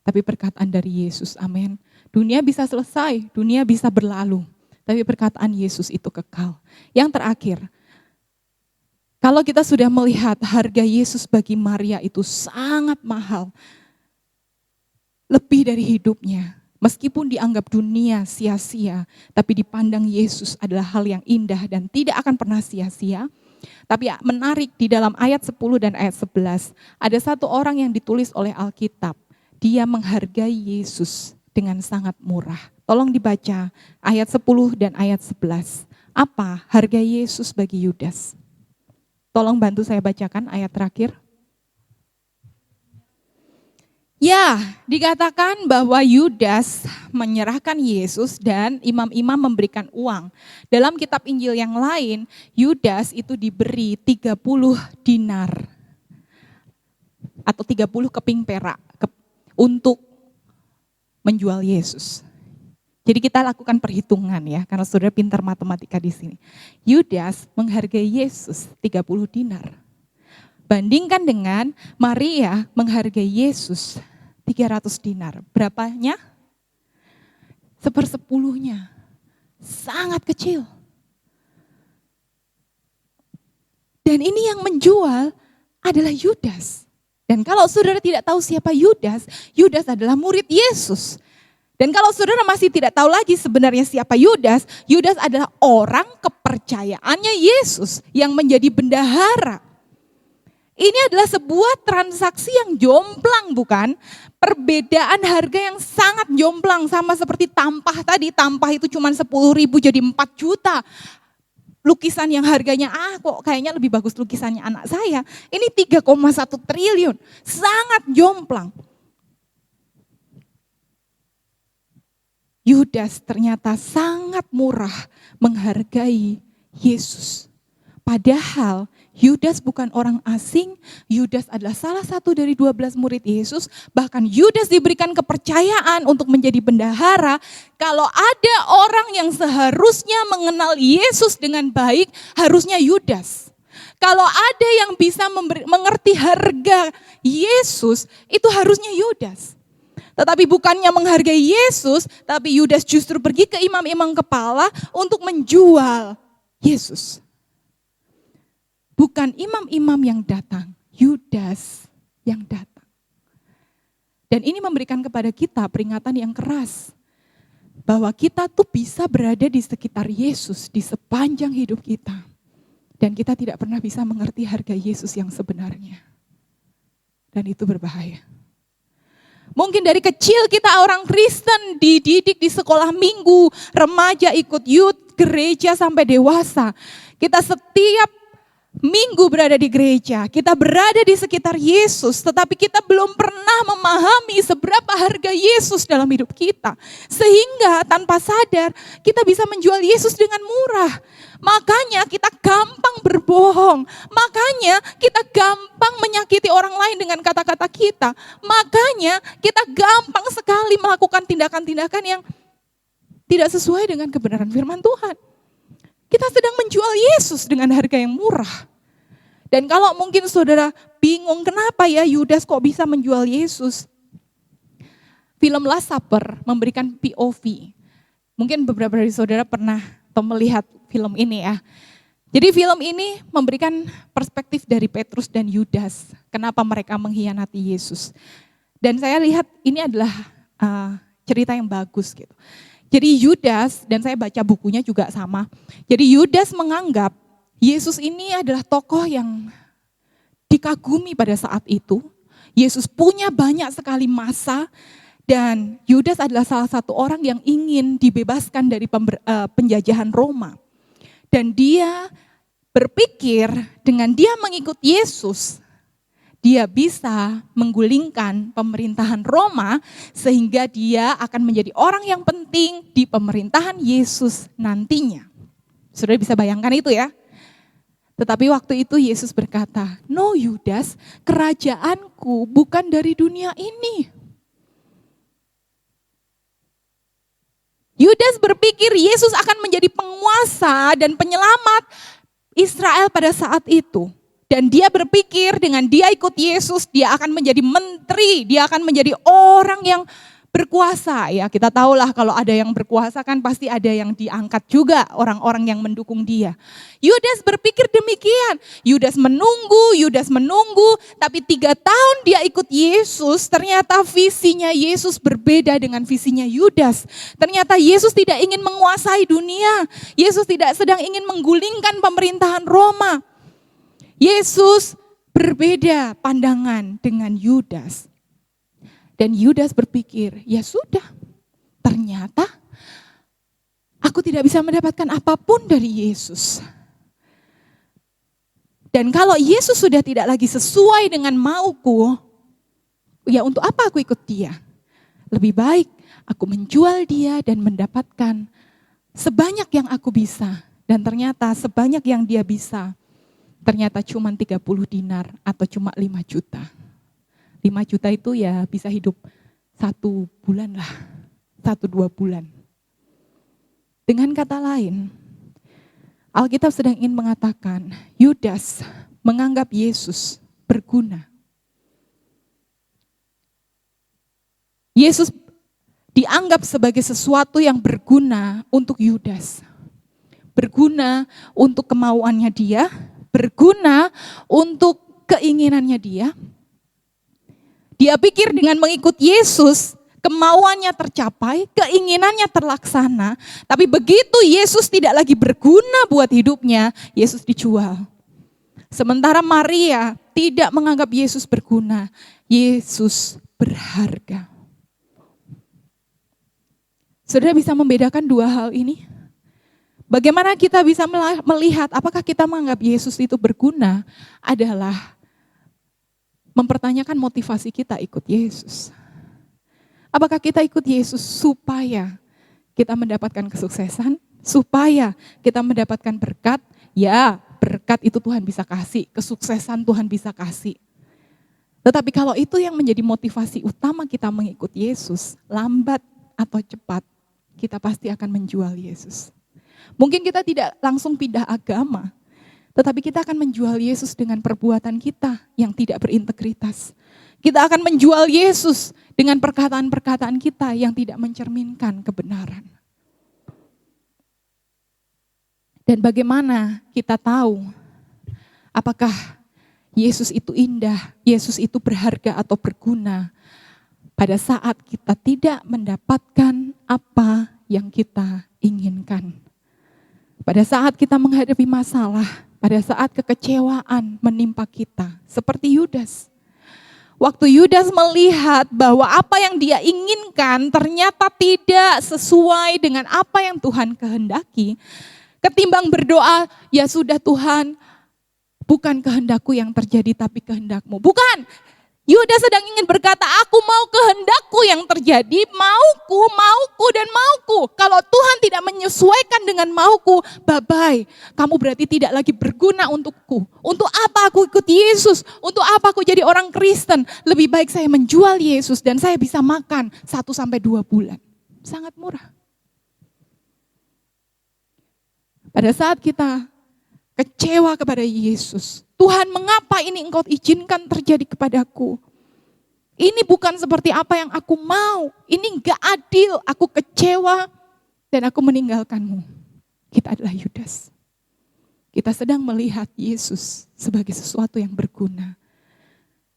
tapi perkataan dari Yesus, amin. Dunia bisa selesai, dunia bisa berlalu, tapi perkataan Yesus itu kekal. Yang terakhir, kalau kita sudah melihat harga Yesus bagi Maria itu sangat mahal, lebih dari hidupnya, meskipun dianggap dunia sia-sia, tapi dipandang Yesus adalah hal yang indah dan tidak akan pernah sia-sia. Tapi menarik di dalam ayat 10 dan ayat 11, ada satu orang yang ditulis oleh Alkitab, dia menghargai Yesus dengan sangat murah. Tolong dibaca ayat 10 dan ayat 11. Apa harga Yesus bagi Yudas? Tolong bantu saya bacakan ayat terakhir. Ya, dikatakan bahwa Yudas menyerahkan Yesus dan imam-imam memberikan uang. Dalam kitab Injil yang lain, Yudas itu diberi 30 dinar atau 30 keping perak untuk menjual Yesus. Jadi kita lakukan perhitungan ya, karena saudara pintar matematika di sini. Yudas menghargai Yesus 30 dinar. Bandingkan dengan Maria menghargai Yesus 300 dinar. Berapanya? 1/10. Sangat kecil. Dan ini yang menjual adalah Yudas. Dan kalau saudara tidak tahu siapa Yudas, Yudas adalah murid Yesus. Dan kalau saudara masih tidak tahu lagi sebenarnya siapa Yudas, Yudas adalah orang kepercayaannya Yesus yang menjadi bendahara. Ini adalah sebuah transaksi yang jomplang, bukan? Perbedaan harga yang sangat jomplang, sama seperti tampah tadi. Tampah itu cuma 10.000 jadi 4 juta. Lukisan yang harganya, kok kayaknya lebih bagus lukisannya anak saya. Ini 3,1 triliun, sangat jomplang. Yudas ternyata sangat murah menghargai Yesus. Padahal Yudas bukan orang asing, Yudas adalah salah satu dari 12 murid Yesus, bahkan Yudas diberikan kepercayaan untuk menjadi bendahara. Kalau ada orang yang seharusnya mengenal Yesus dengan baik, harusnya Yudas. Kalau ada yang bisa mengerti harga Yesus, itu harusnya Yudas. Tetapi bukannya menghargai Yesus, tapi Yudas justru pergi ke imam-imam kepala untuk menjual Yesus. Bukan imam-imam yang datang, Yudas yang datang. Dan ini memberikan kepada kita peringatan yang keras. Bahwa kita tuh bisa berada di sekitar Yesus di sepanjang hidup kita. Dan kita tidak pernah bisa mengerti harga Yesus yang sebenarnya. Dan itu berbahaya. Mungkin dari kecil kita orang Kristen dididik di sekolah minggu, remaja ikut youth, gereja sampai dewasa. Kita setiap minggu berada di gereja, kita berada di sekitar Yesus, tetapi kita belum pernah memahami seberapa harga Yesus dalam hidup kita. Sehingga tanpa sadar kita bisa menjual Yesus dengan murah. Makanya kita gampang berbohong, makanya kita gampang menyakiti orang lain dengan kata-kata kita. Makanya kita gampang sekali melakukan tindakan-tindakan yang tidak sesuai dengan kebenaran firman Tuhan. Kita sedang menjual Yesus dengan harga yang murah. Dan kalau mungkin saudara bingung kenapa ya Yudas kok bisa menjual Yesus. Film Last Supper memberikan POV. Mungkin beberapa dari saudara pernah atau melihat film ini ya. Jadi film ini memberikan perspektif dari Petrus dan Yudas. Kenapa mereka mengkhianati Yesus. Dan saya lihat ini adalah cerita yang bagus gitu. Jadi Yudas, dan saya baca bukunya juga sama. Jadi Yudas menganggap Yesus ini adalah tokoh yang dikagumi pada saat itu. Yesus punya banyak sekali massa dan Yudas adalah salah satu orang yang ingin dibebaskan dari penjajahan Roma. Dan dia berpikir dengan dia mengikut Yesus, dia bisa menggulingkan pemerintahan Roma sehingga dia akan menjadi orang yang penting di pemerintahan Yesus nantinya. Saudara bisa bayangkan itu ya. Tetapi waktu itu Yesus berkata, "No Yudas, kerajaanku bukan dari dunia ini." Yudas berpikir Yesus akan menjadi penguasa dan penyelamat Israel pada saat itu. Dan dia berpikir dengan dia ikut Yesus, dia akan menjadi menteri, dia akan menjadi orang yang berkuasa. Ya, kita tahulah kalau ada yang berkuasa kan pasti ada yang diangkat juga orang-orang yang mendukung dia. Yudas berpikir demikian. Yudas menunggu, tapi 3 tahun dia ikut Yesus, ternyata visinya Yesus berbeda dengan visinya Yudas. Ternyata Yesus tidak ingin menguasai dunia. Yesus tidak sedang ingin menggulingkan pemerintahan Roma. Yesus berbeda pandangan dengan Yudas. Dan Yudas berpikir, ya sudah, ternyata aku tidak bisa mendapatkan apapun dari Yesus. Dan kalau Yesus sudah tidak lagi sesuai dengan mauku, ya untuk apa aku ikut dia? Lebih baik aku menjual dia dan mendapatkan sebanyak yang aku bisa. Dan ternyata sebanyak yang dia bisa, ternyata cuma 30 dinar atau cuma 5 juta. 5 juta itu ya bisa hidup 1 bulan lah, 1-2 bulan. Dengan kata lain, Alkitab sedang ingin mengatakan, Yudas menganggap Yesus berguna. Yesus dianggap sebagai sesuatu yang berguna untuk Yudas. Berguna untuk kemauannya dia, berguna untuk keinginannya dia. Dia pikir dengan mengikut Yesus, kemauannya tercapai, keinginannya terlaksana. Tapi begitu Yesus tidak lagi berguna buat hidupnya, Yesus dijual. Sementara Maria tidak menganggap Yesus berguna, Yesus berharga. Saudara bisa membedakan 2 hal ini? Bagaimana kita bisa melihat apakah kita menganggap Yesus itu berguna adalah mempertanyakan motivasi kita ikut Yesus. Apakah kita ikut Yesus supaya kita mendapatkan kesuksesan? Supaya kita mendapatkan berkat? Ya, berkat itu Tuhan bisa kasih, kesuksesan Tuhan bisa kasih. Tetapi kalau itu yang menjadi motivasi utama kita mengikut Yesus, lambat atau cepat, kita pasti akan menjual Yesus. Mungkin kita tidak langsung pindah agama, tetapi kita akan menjual Yesus dengan perbuatan kita yang tidak berintegritas. Kita akan menjual Yesus dengan perkataan-perkataan kita yang tidak mencerminkan kebenaran. Dan bagaimana kita tahu apakah Yesus itu indah, Yesus itu berharga atau berguna pada saat kita tidak mendapatkan apa yang kita inginkan. Pada saat kita menghadapi masalah, pada saat kekecewaan menimpa kita, seperti Yudas. Waktu Yudas melihat bahwa apa yang dia inginkan ternyata tidak sesuai dengan apa yang Tuhan kehendaki, ketimbang berdoa, ya sudah Tuhan, bukan kehendakku yang terjadi tapi kehendakmu. Bukan, Yudas sedang ingin berkata, aku mau kehendakku yang terjadi, mauku dan mauku. Kalau Tuhan tidak menyesuaikan dengan mauku, bye-bye. Kamu berarti tidak lagi berguna untukku. Untuk apa aku ikut Yesus? Untuk apa aku jadi orang Kristen? Lebih baik saya menjual Yesus dan saya bisa makan 1-2 bulan. Sangat murah. Pada saat kita kecewa kepada Yesus, Tuhan, mengapa ini Engkau izinkan terjadi kepadaku? Ini bukan seperti apa yang aku mau. Ini enggak adil. Aku kecewa dan aku meninggalkanmu. Kita adalah Yudas. Kita sedang melihat Yesus sebagai sesuatu yang berguna.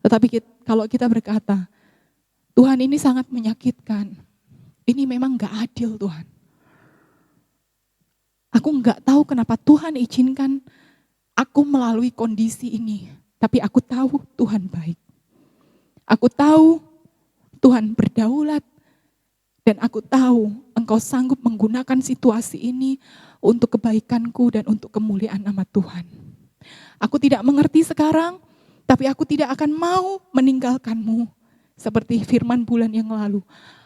Tetapi kalau kita berkata, Tuhan ini sangat menyakitkan. Ini memang enggak adil Tuhan. Aku enggak tahu kenapa Tuhan izinkan aku melalui kondisi ini, tapi aku tahu Tuhan baik. Aku tahu Tuhan berdaulat, dan aku tahu Engkau sanggup menggunakan situasi ini untuk kebaikanku dan untuk kemuliaan nama Tuhan. Aku tidak mengerti sekarang, tapi aku tidak akan mau meninggalkanmu. Seperti firman bulan yang lalu,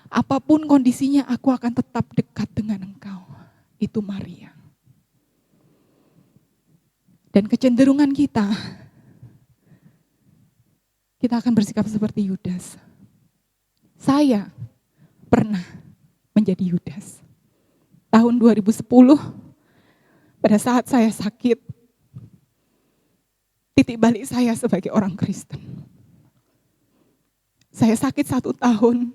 apapun kondisinya aku akan tetap dekat dengan Engkau. Itu Maria. Dan kecenderungan kita akan bersikap seperti Yudas. Saya pernah menjadi Yudas. Tahun 2010, pada saat saya sakit, titik balik saya sebagai orang Kristen. Saya sakit 1 tahun,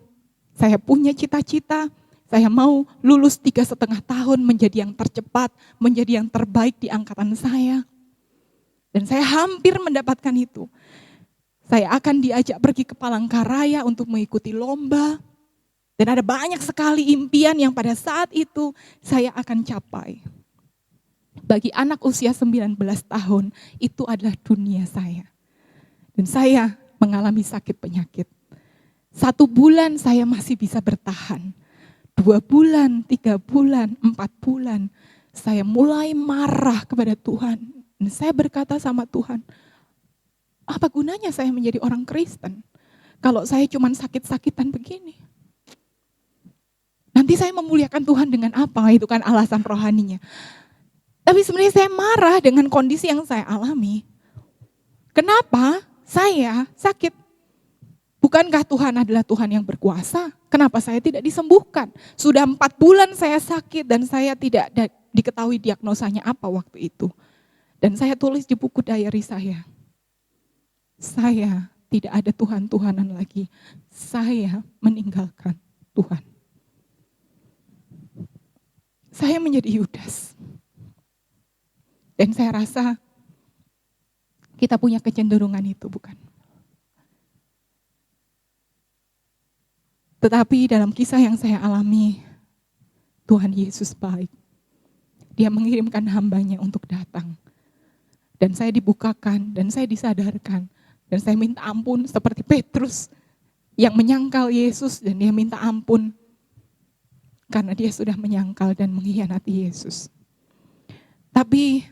saya punya cita-cita, saya mau lulus 3,5 tahun menjadi yang tercepat, menjadi yang terbaik di angkatan saya. Dan saya hampir mendapatkan itu. Saya akan diajak pergi ke Palangkaraya untuk mengikuti lomba. Dan ada banyak sekali impian yang pada saat itu saya akan capai. Bagi anak usia 19 tahun, itu adalah dunia saya. Dan saya mengalami sakit penyakit. 1 bulan saya masih bisa bertahan. 2 bulan, 3 bulan, 4 bulan. Saya mulai marah kepada Tuhan. Dan saya berkata sama Tuhan, apa gunanya saya menjadi orang Kristen kalau saya cuma sakit-sakitan begini? Nanti saya memuliakan Tuhan dengan apa? Itu kan alasan rohaninya. Tapi sebenarnya saya marah dengan kondisi yang saya alami. Kenapa saya sakit? Bukankah Tuhan adalah Tuhan yang berkuasa? Kenapa saya tidak disembuhkan? Sudah 4 bulan saya sakit dan saya tidak diketahui diagnosanya apa waktu itu. Dan saya tulis di buku diary saya. Saya tidak ada Tuhan-Tuhanan lagi. Saya meninggalkan Tuhan. Saya menjadi Yudas. Dan saya rasa kita punya kecenderungan itu, bukan? Tetapi dalam kisah yang saya alami, Tuhan Yesus baik. Dia mengirimkan hambanya untuk datang. Dan saya dibukakan, dan saya disadarkan. Dan saya minta ampun seperti Petrus yang menyangkal Yesus dan dia minta ampun. Karena dia sudah menyangkal dan mengkhianati Yesus. Tapi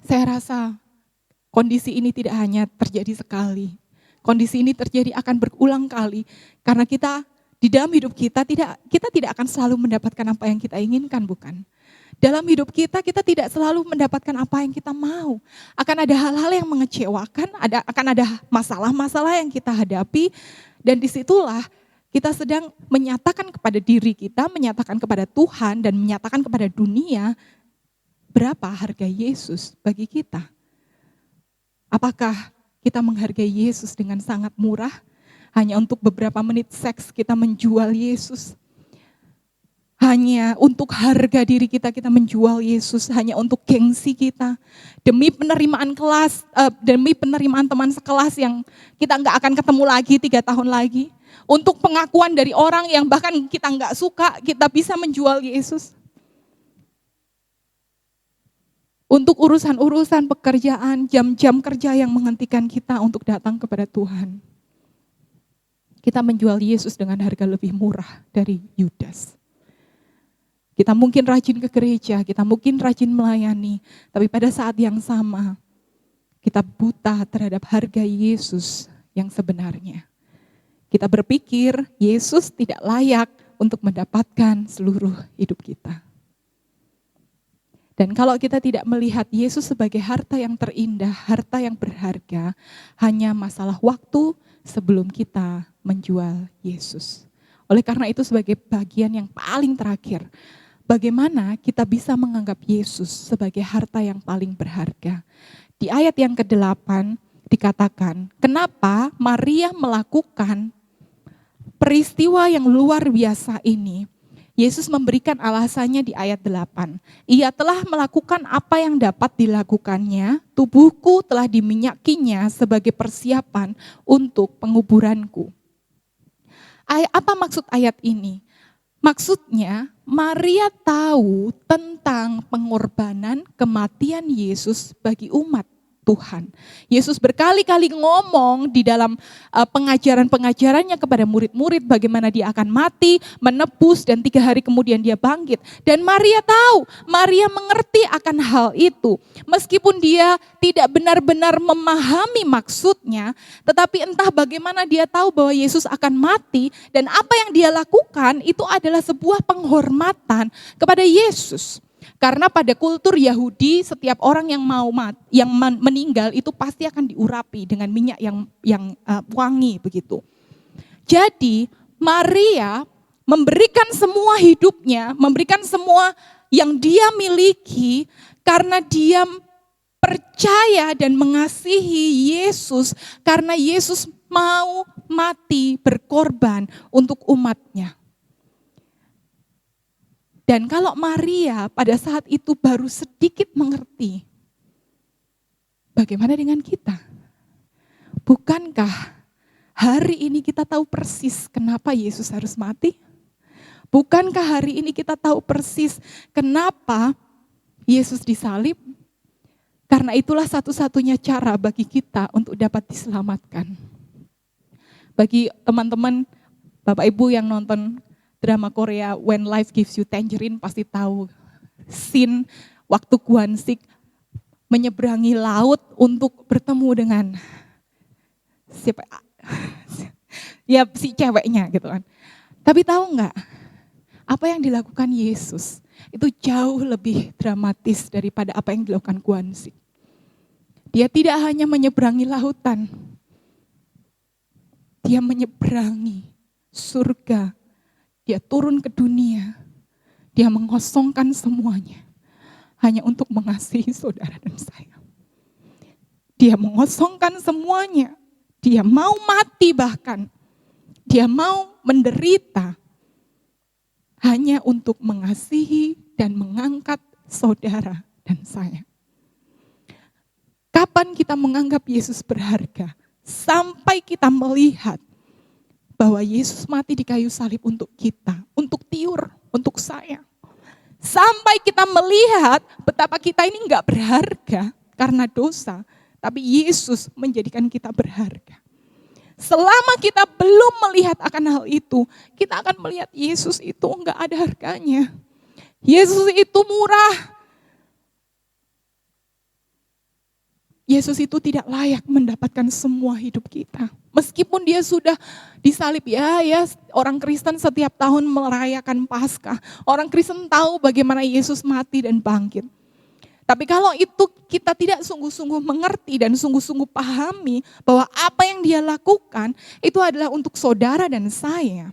saya rasa kondisi ini tidak hanya terjadi sekali. Kondisi ini terjadi akan berulang kali. Karena kita di dalam hidup kita tidak akan selalu mendapatkan apa yang kita inginkan, bukan? Dalam hidup kita tidak selalu mendapatkan apa yang kita mau. Akan ada hal-hal yang mengecewakan, akan ada masalah-masalah yang kita hadapi, dan disitulah kita sedang menyatakan kepada diri kita, menyatakan kepada Tuhan, dan menyatakan kepada dunia berapa harga Yesus bagi kita. Apakah kita menghargai Yesus dengan sangat murah, hanya untuk beberapa menit seks kita menjual Yesus? Hanya untuk harga diri kita menjual Yesus, hanya untuk gengsi kita. Demi penerimaan kelas, demi penerimaan teman sekelas yang kita nggak akan ketemu lagi 3 tahun lagi. Untuk pengakuan dari orang yang bahkan kita nggak suka, kita bisa menjual Yesus. Untuk urusan-urusan pekerjaan, jam-jam kerja yang menghentikan kita untuk datang kepada Tuhan. Kita menjual Yesus dengan harga lebih murah dari Yudas. Kita mungkin rajin ke gereja, kita mungkin rajin melayani, tapi pada saat yang sama, kita buta terhadap harga Yesus yang sebenarnya. Kita berpikir Yesus tidak layak untuk mendapatkan seluruh hidup kita. Dan kalau kita tidak melihat Yesus sebagai harta yang terindah, harta yang berharga, hanya masalah waktu sebelum kita menjual Yesus. Oleh karena itu sebagai bagian yang paling terakhir, bagaimana kita bisa menganggap Yesus sebagai harta yang paling berharga. Di ayat yang ke-8 dikatakan, kenapa Maria melakukan peristiwa yang luar biasa ini? Yesus memberikan alasannya di ayat 8. Ia telah melakukan apa yang dapat dilakukannya, tubuhku telah diminyakinya sebagai persiapan untuk penguburanku. Apa maksud ayat ini? Maksudnya, Maria tahu tentang pengorbanan kematian Yesus bagi umat Tuhan. Yesus berkali-kali ngomong di dalam pengajaran-pengajarannya kepada murid-murid bagaimana dia akan mati, menebus, dan 3 hari kemudian dia bangkit. Dan Maria tahu, Maria mengerti akan hal itu. Meskipun dia tidak benar-benar memahami maksudnya, tetapi entah bagaimana dia tahu bahwa Yesus akan mati, dan apa yang dia lakukan itu adalah sebuah penghormatan kepada Yesus. Karena pada kultur Yahudi setiap orang yang meninggal itu pasti akan diurapi dengan minyak yang wangi begitu. Jadi Maria memberikan semua hidupnya, memberikan semua yang dia miliki karena dia percaya dan mengasihi Yesus, karena Yesus mau mati berkorban untuk umatnya. Dan kalau Maria pada saat itu baru sedikit mengerti, bagaimana dengan kita? Bukankah hari ini kita tahu persis kenapa Yesus harus mati? Bukankah hari ini kita tahu persis kenapa Yesus disalib? Karena itulah satu-satunya cara bagi kita untuk dapat diselamatkan. Bagi teman-teman, Bapak Ibu yang nonton drama Korea When Life Gives You Tangerine pasti tahu scene waktu Kwon-sik menyeberangi laut untuk bertemu dengan si ceweknya gitu kan. Tapi tahu nggak apa yang dilakukan Yesus itu jauh lebih dramatis daripada apa yang dilakukan Kwon-sik. Dia tidak hanya menyeberangi lautan, dia menyeberangi surga. Dia turun ke dunia, dia mengosongkan semuanya hanya untuk mengasihi saudara dan saya. Dia mengosongkan semuanya, dia mau mati bahkan, dia mau menderita hanya untuk mengasihi dan mengangkat saudara dan saya. Kapan kita menganggap Yesus berharga? Sampai kita melihat bahwa Yesus mati di kayu salib untuk kita, untuk Tiur, untuk saya. Sampai kita melihat betapa kita ini enggak berharga karena dosa, tapi Yesus menjadikan kita berharga. Selama kita belum melihat akan hal itu, kita akan melihat Yesus itu enggak ada harganya. Yesus itu murah. Yesus itu tidak layak mendapatkan semua hidup kita. Meskipun dia sudah disalib, ya orang Kristen setiap tahun merayakan Paskah. Orang Kristen tahu bagaimana Yesus mati dan bangkit. Tapi kalau itu kita tidak sungguh-sungguh mengerti dan sungguh-sungguh pahami bahwa apa yang dia lakukan itu adalah untuk saudara dan saya.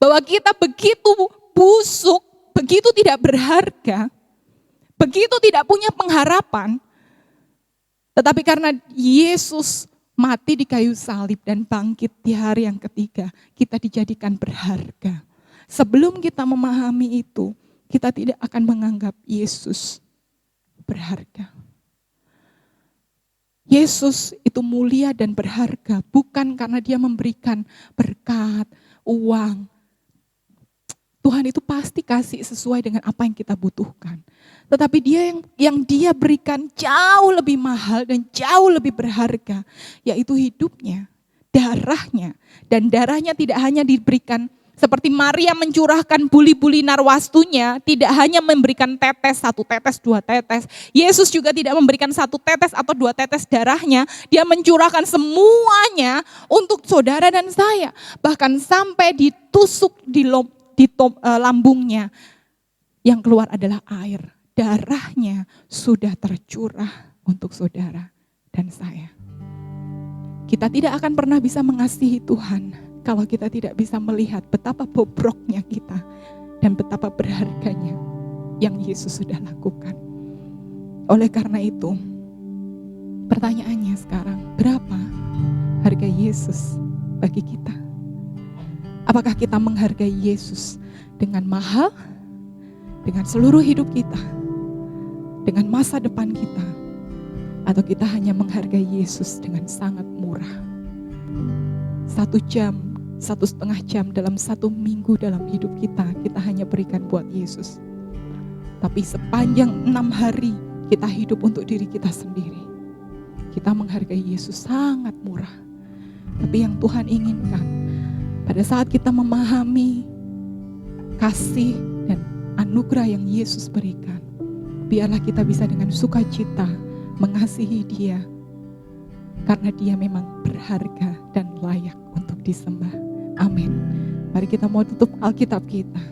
Bahwa kita begitu busuk, begitu tidak berharga, begitu tidak punya pengharapan. Tetapi karena Yesus mati di kayu salib dan bangkit di hari yang ketiga, kita dijadikan berharga. Sebelum kita memahami itu, kita tidak akan menganggap Yesus berharga. Yesus itu mulia dan berharga bukan karena dia memberikan berkat, uang. Tuhan itu pasti kasih sesuai dengan apa yang kita butuhkan. Tetapi dia yang dia berikan jauh lebih mahal dan jauh lebih berharga, yaitu hidupnya, darahnya. Dan darahnya tidak hanya diberikan seperti Maria mencurahkan buli-buli narwastunya, tidak hanya memberikan tetes, 1 tetes, 2 tetes. Yesus juga tidak memberikan 1 tetes atau 2 tetes darahnya, dia mencurahkan semuanya untuk saudara dan saya. Bahkan sampai ditusuk di lambungnya, yang keluar adalah air. Darahnya sudah tercurah untuk saudara dan saya. Kita tidak akan pernah bisa mengasihi Tuhan kalau kita tidak bisa melihat betapa bobroknya kita dan betapa berharganya yang Yesus sudah lakukan. Oleh karena itu, pertanyaannya sekarang, berapa harga Yesus bagi kita? Apakah kita menghargai Yesus dengan mahal, dengan seluruh hidup kita, dengan masa depan kita, atau kita hanya menghargai Yesus dengan sangat murah? 1 jam, 1,5 jam dalam 1 minggu dalam hidup kita, kita hanya berikan buat Yesus. Tapi sepanjang 6 hari kita hidup untuk diri kita sendiri. Kita menghargai Yesus sangat murah. Tapi yang Tuhan inginkan, pada saat kita memahami kasih dan anugerah yang Yesus berikan, biarlah kita bisa dengan sukacita mengasihi Dia, karena Dia memang berharga dan layak untuk disembah. Amin. Mari kita mau tutup Alkitab kita.